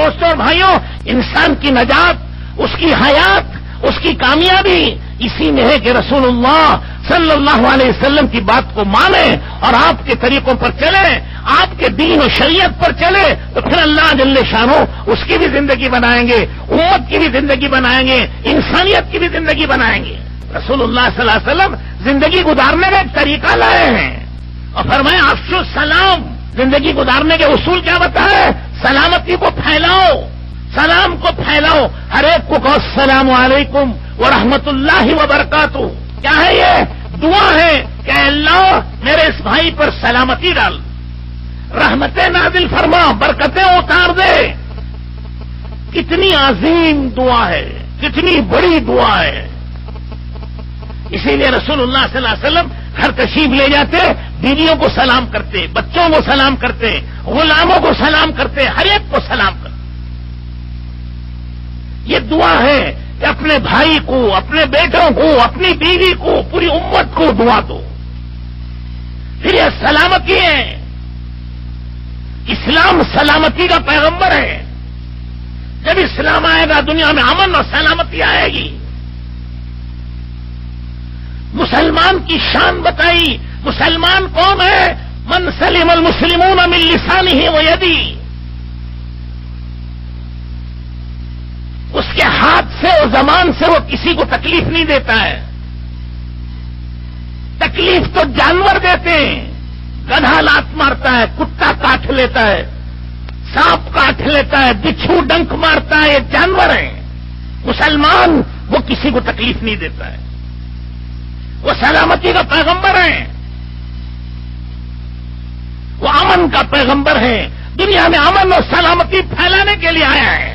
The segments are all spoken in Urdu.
دوستوں اور بھائیوں، انسان کی نجات، اس کی حیات، اس کی کامیابی اسی میں ہے کہ رسول اللہ صلی اللہ علیہ وسلم کی بات کو مانیں اور آپ کے طریقوں پر چلیں، آپ کے دین و شریعت پر چلے، تو پھر اللہ جل شانہ اس کی بھی زندگی بنائیں گے، امت کی بھی زندگی بنائیں گے، انسانیت کی بھی زندگی بنائیں گے۔ رسول اللہ صلی اللہ علیہ وسلم زندگی گزارنے کا ایک طریقہ لائے ہیں اور فرمایا افشوا السلام۔ زندگی گزارنے کے اصول کیا بتائے؟ سلامتی کو پھیلاؤ، سلام کو پھیلاؤ، ہر ایک کو کہو السلام علیکم ورحمۃ اللہ وبرکاتہ۔ کیا ہے یہ؟ دعا ہے کہ اللہ میرے اس بھائی پر سلامتی ڈال، رحمتیں نازل فرما، برکتیں اتار دے۔ کتنی عظیم دعا ہے، کتنی بڑی دعا ہے۔ اسی لیے رسول اللہ صلی اللہ علیہ وسلم گھر تشریف لے جاتے، بیویوں کو سلام کرتے، بچوں کو سلام کرتے، غلاموں کو سلام کرتے، ہر ایک کو سلام کرتے۔ یہ دعا ہے کہ اپنے بھائی کو، اپنے بیٹوں کو، اپنی بیوی کو، پوری امت کو دعا دو۔ پھر یہ سلامتی ہے، اسلام سلامتی کا پیغمبر ہے۔ جب اسلام آئے گا دنیا میں امن اور سلامتی آئے گی۔ مسلمان کی شان بتائی، مسلمان کون ہے؟ من سلم المسلمون من لسانہ و یدہ، اس کے ہاتھ سے اور زبان سے وہ کسی کو تکلیف نہیں دیتا ہے۔ تکلیف تو جانور دیتے ہیں، گدھا لات مارتا ہے، کتا کاٹ لیتا ہے، سانپ کاٹ لیتا ہے، بچھو ڈنک مارتا ہے، یہ جانور ہیں۔ مسلمان وہ کسی کو تکلیف نہیں دیتا ہے، وہ سلامتی کا پیغمبر ہے، وہ امن کا پیغمبر ہے، دنیا میں امن اور سلامتی پھیلانے کے لیے آیا ہے۔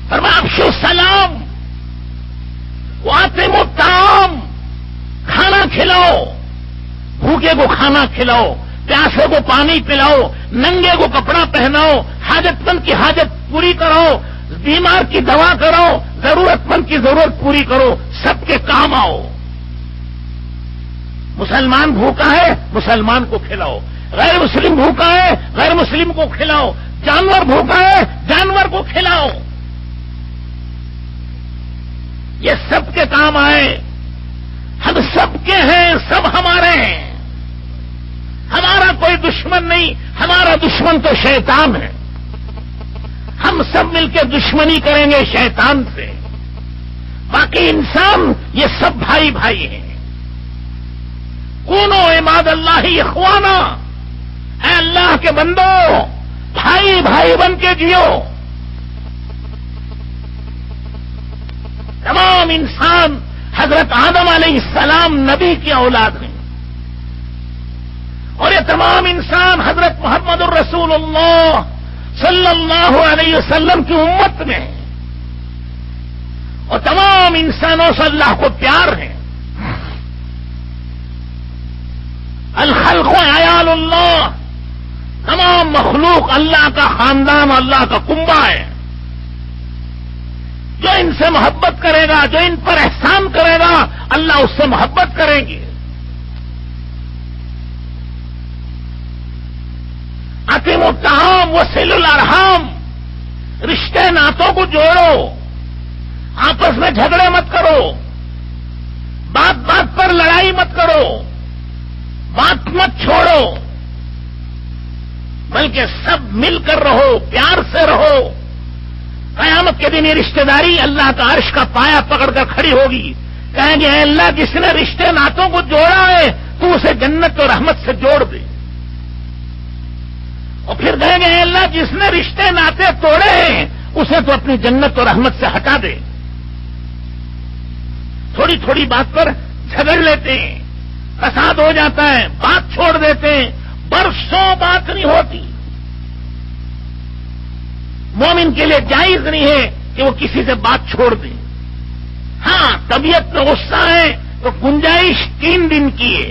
فرمایا افشوا السلام واطعموا الطعام، کھانا کھلاؤ، بھوکے کو کھانا کھلاؤ، پیاسے کو پانی پلاؤ، ننگے کو کپڑا پہناؤ، حاجت مند کی حاجت پوری کرو، بیمار کی دوا کرو، ضرورت مند کی ضرورت پوری کرو، سب کے کام آؤ۔ مسلمان بھوکا ہے، مسلمان کو کھلاؤ، غیر مسلم بھوکا ہے، غیر مسلم کو کھلاؤ، جانور بھوکا ہے، جانور کو کھلاؤ۔ یہ سب کے کام آئے، ہم سب کے ہیں، سب ہمارے ہیں، ہمارا کوئی دشمن نہیں، ہمارا دشمن تو شیطان ہے۔ ہم سب مل کے دشمنی کریں گے شیطان سے، باقی انسان یہ سب بھائی بھائی ہیں۔ کونوا عباد اللہ اخوانا، اے اللہ کے بندو بھائی بھائی بن کے جیو۔ تمام انسان حضرت آدم علیہ السلام نبی کی اولاد ہیں، اور یہ تمام انسان حضرت محمد الرسول اللہ صلی اللہ علیہ وسلم کی امت میں ہیں، اور تمام انسانوں سے اللہ کو پیار ہے۔ الخلق عیال اللہ، تمام مخلوق اللہ کا خاندان، اللہ کا کنبہ ہے۔ جو ان سے محبت کرے گا، جو ان پر احسان کرے گا، اللہ اس سے محبت کریں گے۔ اطعموا الطعام وصلوا الارحام، رشتے ناتوں کو جوڑو، آپس میں جھگڑے مت کرو، بات بات پر لڑائی مت کرو، بات مت چھوڑو، بلکہ سب مل کر رہو، پیار سے رہو۔ قیامت کے دن یہ رشتہ داری اللہ کا عرش کا پایا پکڑ کر کھڑی ہوگی، کہیں گے اے اللہ جس نے رشتے ناتوں کو جوڑا ہے تو اسے جنت اور رحمت سے جوڑ دے، اور پھر کہیں گے اے اللہ جس نے رشتے ناتے توڑے ہیں اسے تو اپنی جنت اور رحمت سے ہٹا دے۔ تھوڑی تھوڑی بات پر جھگڑ لیتے ہیں، فساد ہو جاتا ہے، بات چھوڑ دیتے ہیں، برسوں بات نہیں ہوتی۔ مومن کے لیے جائز نہیں ہے کہ وہ کسی سے بات چھوڑ دے۔ ہاں طبیعت میں غصہ ہے تو گنجائش 3 دن کی ہے،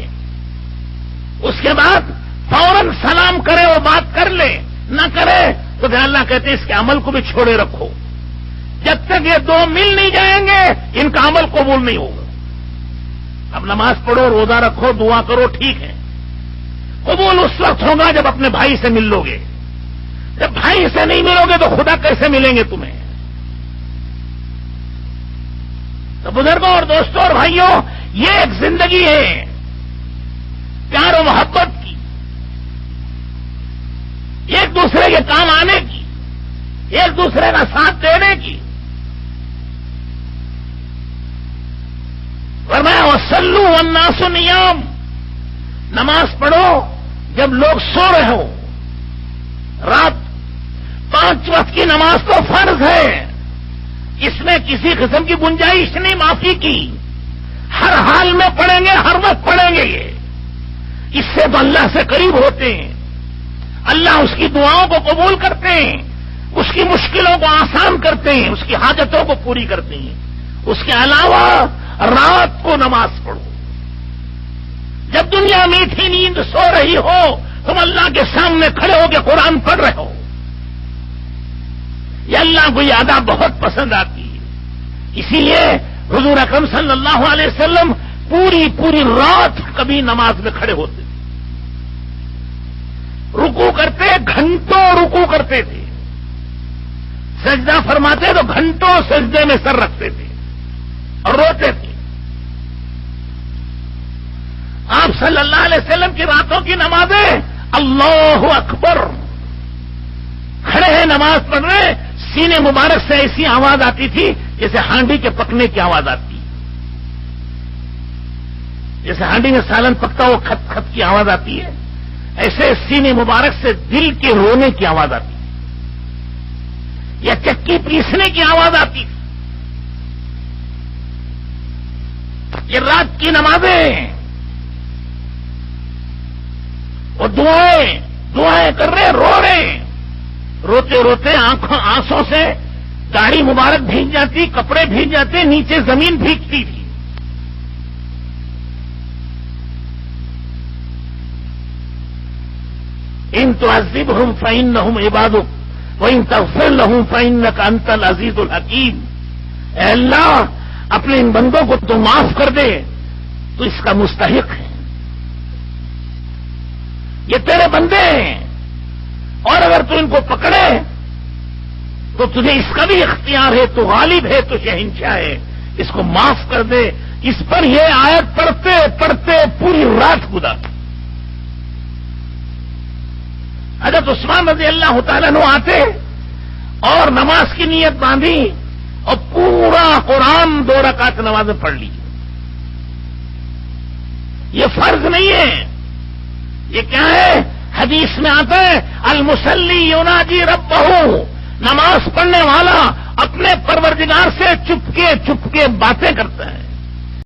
اس کے بعد فوراً سلام کرے وہ بات کر لے، نہ کرے تو پھر اللہ کہتے ہیں اس کے عمل کو بھی چھوڑے رکھو، جب تک یہ 2 مل نہیں جائیں گے ان کا عمل قبول نہیں ہوگا۔ اب نماز پڑھو، روزہ رکھو، دعا کرو، ٹھیک ہے، قبول اس وقت ہوگا جب اپنے بھائی سے مل لو گے، جب بھائی سے نہیں ملو گے تو خدا کیسے ملیں گے تمہیں؟ تو بزرگوں اور دوستوں اور بھائیوں، یہ ایک زندگی ہے پیار و محبت کی، ایک دوسرے کے کام آنے کی، ایک دوسرے کا ساتھ دینے کی۔ فرمایا وصلوا والناس نیام، نماز پڑھو جب لوگ سو رہے ہو۔ رات 5 وقت کی نماز تو فرض ہے، اس میں کسی قسم کی گنجائش نہیں معافی کی، ہر حال میں پڑھیں گے، ہر وقت پڑھیں گے۔ یہ اس سے تو اللہ سے قریب ہوتے ہیں، اللہ اس کی دعاؤں کو قبول کرتے ہیں، اس کی مشکلوں کو آسان کرتے ہیں، اس کی حاجتوں کو پوری کرتے ہیں۔ اس کے علاوہ رات کو نماز پڑھو، جب دنیا میٹھی نیند سو رہی ہو تم اللہ کے سامنے کھڑے ہو کے قرآن پڑھ رہے ہو، یہ اللہ کو یہ ادا بہت پسند آتی ہے۔ اسی لیے حضور اکرم صلی اللہ علیہ وسلم پوری رات کبھی نماز میں کھڑے ہوتے تھے، رکوع کرتے، گھنٹوں رکوع کرتے تھے، سجدہ فرماتے تو گھنٹوں سجدے میں سر رکھتے تھے اور روتے تھے۔ آپ صلی اللہ علیہ وسلم کی راتوں کی نمازیں اللہ اکبر، کھڑے ہیں نماز پڑھ رہے، سینے مبارک سے ایسی آواز آتی تھی جیسے ہانڈی کے پکنے کی آواز آتی، جیسے ہانڈی میں سالن پکتا ہو کھت کھت کی آواز آتی ہے، ایسے سینے مبارک سے دل کے رونے کی آواز آتی ہے، یا چکی پیسنے کی آواز آتی تھی۔ یہ رات کی نمازیں اور دعائیں کر رہے، رو رہے، روتے روتے آنسوں سے داڑھی مبارک بھیگ جاتی، کپڑے بھیگ جاتے، نیچے زمین بھیگتی تھی۔ ان تعذبهم فإنهم عبادك وإن تغفر لهم فإنك أنت العزيز الحكيم۔ اے اللہ اپنے ان بندوں کو تو معاف کر دے، تو اس کا مستحق ہے، یہ تیرے بندے ہیں، اور اگر تو ان کو پکڑے تو تجھے اس کا بھی اختیار ہے، تو غالب ہے، تو شہنشاہ ہے، اس کو معاف کر دے۔ اس پر یہ آیت پڑھتے پڑھتے پوری رات گزارتے۔ حضرت عثمان رضی اللہ تعالیٰ عنہ آتے اور نماز کی نیت باندھی اور پورا قرآن 2 رکعت نمازیں پڑھ لی۔ یہ فرض نہیں ہے، یہ کیا ہے؟ حدیث میں آتا ہے المصلی یناجی ربہ، نماز پڑھنے والا اپنے پروردگار سے چپکے چپکے باتیں کرتا ہے۔